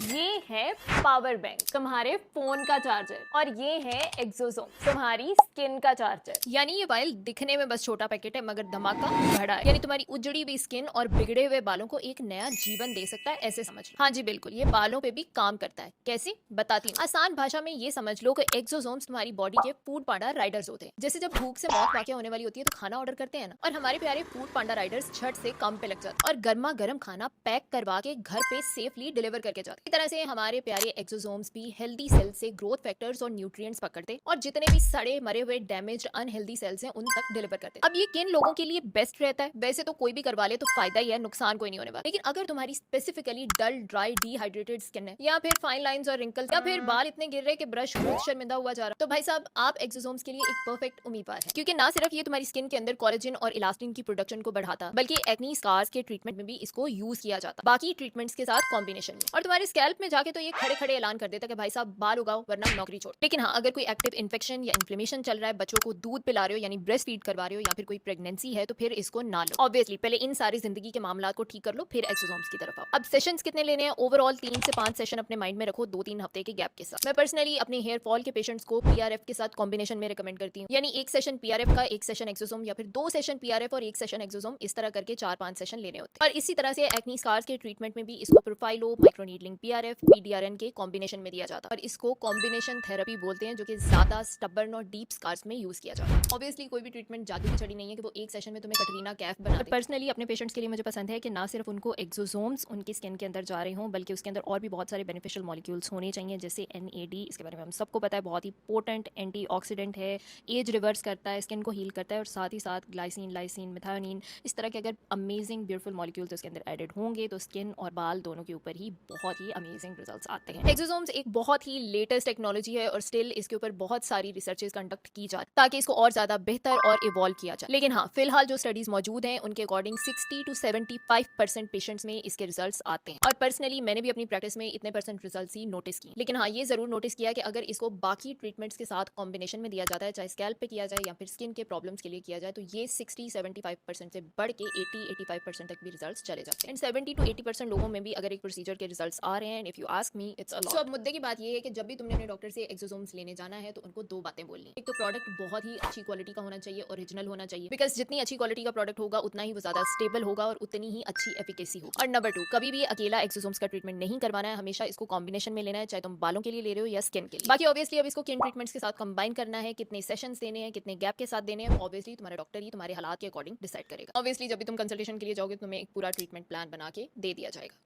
ये है power bank, तुम्हारे फोन का चार्जर, और ये है एक्सोसोम, तुम्हारी स्किन का चार्जर। यानी ये वाइल दिखने में बस छोटा पैकेट है मगर धमाका बड़ा है। यानी तुम्हारी उजड़ी हुई स्किन और बिगड़े हुए बालों को एक नया जीवन दे सकता है, ऐसे समझ लो। हाँ जी बिल्कुल, ये बालों पे भी काम करता है। कैसे बताती हूँ। आसान भाषा में ये समझ लो कि एक्सोसोम्स तुम्हारी बॉडी के फूड पांडा राइडर्स होते हैं। जैसे जब भूख से मौत वाकई होने वाली होती है तो खाना ऑर्डर करते हैं ना, और हमारे प्यारे फूड पांडा राइडर्स झट से काम पे लग जाते हैं और गर्मा गर्म खाना पैक करवा के घर पे सेफली डिलीवर करके जाते हैं। इस तरह से हमारे प्यारे एक्सोसोम्स भी हेल्दी सेल्स से ग्रोथ फैक्टर्स और न्यूट्रिएंट्स पकड़ते और जितने भी सड़े मरे हुए डैमेज्ड अनहेल्दी सेल्स हैं उन तक डिलीवर करते हैं। अब ये किन लोगों के लिए बेस्ट रहता है? वैसे तो कोई भी करवा ले तो फायदा ही है, नुकसान कोई नहीं होने वाला। लेकिन अगर तुम्हारी specifically dull dry dehydrated skin है, या फिर फाइन लाइंस और रिंकल्स, या फिर बाल इतने गिर रहे कि ब्रश खुद शर्मिंदा हुआ जा रहा, तो भाई साहब आप एक्सोसोम्स के लिए एक परफेक्ट उम्मीदवार है। क्योंकि ना सिर्फ ये तुम्हारी स्किन के अंदर कोलेजन और इलास्टिन की प्रोडक्शन को बढ़ाता, बल्कि एक्नी स्कार्स के ट्रीटमेंट में भी इसको यूज किया जाता, बाकी ट्रीटमेंट्स के साथ कॉम्बिनेशन में। और तुम्हारे स्कैल्प में जाके तो ये खड़े खड़े ऐलान कर देता कि भाई साहब बाल उगाओ वरना नौकरी छोड़। लेकिन हाँ, अगर कोई एक्टिव इन्फेक्शन या इन्फ्लेमेशन चल रहा है, बच्चों को दूध पिला रहे हो यानी ब्रेस्ट फीड करवा रहे हो, या फिर कोई प्रेगनेंसी है, तो फिर इसको ना लो। ऑब्वियसली पहले इन सारी जिंदगी के मामला को ठीक कर लो, फिर एक्सोसोम्स की तरफ आओ। अब सेशंस कितने लेने हैं? ओवरऑल 3 से 5 सेशन अपने माइंड में रखो, 2-3 हफ्ते के गैप के साथ। मैं पर्सनली अपने हेयर फॉल के पेशेंट्स को पीआरएफ के साथ कॉम्बिनेशन में रिकमेंड करती हूँ। यानी एक सेशन पीआरएफ का, एक सेशन एक्सोसोम, या फिर 2 सेशन पीआरएफ और 1 सेशन एक्सोसोम, इस तरह करके 4-5 सेशन लेने होते हैं। और इसी तरह से एक्नी स्कार्स के ट्रीटमेंट में भी इसको प्रोफाइलो, माइक्रोनीडलिंग, पीआरएफ, पीडीआरएन के कॉम्बिनेशन में दिया जाता है। और इसको कॉम्बिनेशन थेरेपी बोलते हैं, जो कि ज्यादा स्टबर्न और डीप स्कार्स में यूज किया जाता है। ऑब्वियसली कोई भी ट्रीटमेंट जादू की छड़ी नहीं है कि वो एक सेशन में तुम्हें कटरीना कैफ बना दे। पर्सनली अपने पेशेंट्स के लिए मुझे पसंद है कि ना सिर्फ उनको एक्सोसोम्स उनकी स्किन के अंदर जा रहे हों, बल्कि उसके अंदर और भी बहुत सारे बेनिफिशियल मॉलिक्यूल्स होने चाहिए, जैसे एनएडी। इसके बारे में हम सबको पता है, बहुत ही पोटेंट एंटीऑक्सीडेंट है, एज रिवर्स करता है, स्किन को हील करता है, और साथ ही साथ ग्लाइसिन, लाइसिन, मेथायोनिन, इस तरह के अगर अमेजिंग ब्यूटीफुल मॉलिक्यूल्स उसके अंदर एडेड होंगे तो स्किन और बाल दोनों के ऊपर ही बहुत ही अमेजिंग रिजल्ट्स आते हैं। एक्सोसोम्स एक बहुत ही लेटेस्ट टेक्नोलॉजी है और स्टिल इसके ऊपर बहुत सारी रिसर्चेस कंडक्ट की जाती है ताकि इसको और ज्यादा बेहतर और इवॉल्व किया जाए। लेकिन हाँ, फिलहाल जो स्टडीज मौजूद हैं उनके अकॉर्डिंग 60 to 75% पेशेंट्स में इसके रिजल्ट्स आते हैं। और पर्सनली मैंने भी अपनी प्रैक्टिस में इतने परसेंट रिजल्ट्स ही नोटिस किए। लेकिन हाँ, ये जरूर नोटिस किया कि अगर इसको बाकी ट्रीटमेंट्स के साथ कॉम्बिनेशन में दिया जाता है, चाहे स्कैल्प पे किया जाए या फिर स्किन के प्रॉब्लम्स के लिए किया जाए, तो ये 60-75% से बढ़ के 80-85% तक भी रिजल्ट्स चले जाते हैं। एंड 70 to 80% लोगों में भी अगर एक प्रोसीजर के रिजल्ट्स आ रहे हैं, if you ask me, it's a lot. अब मुद्दे की बात ये है कि जब भी तुमने अपने डॉक्टर से एक्सोसोम्स लेने जाना है तो उनको 2 बातें बोलनी। एक तो प्रोडक्ट बहुत ही अच्छी क्वालिटी का होना चाहिए, ओरिजिनल होना चाहिए, बिकॉज जितनी अच्छी क्वालिटी का प्रोडक्ट होगा उतना ही वो ज्यादा स्टेबल होगा और उतनी ही अच्छी एफिकेसी होगी। और नंबर 2, कभी भी अकेला एक्सोसोम्स का ट्रीटमेंट नहीं करवाना है, हमेशा इसको कॉम्बिनेशन में लेना है, चाहे तुम बालों के लिए ले रहे हो या स्किन के लिए। बाकी ऑब्वियसली अब इसको किन ट्रीटमेंट्स के साथ कंबाइन करना है, कितने सेशंस देने हैं, कितने गैप के साथ देने हैं, ऑब्वियसली तुम्हारा डॉक्टर ही तुम्हारे हालात के अकॉर्डिंग डिसाइड करेगा। ऑब्वियसली जब भी तुम कंसल्टेशन के लिए जाओगे तो तुम्हें एक पूरा ट्रीटमेंट प्लान बना के दे दिया जाएगा।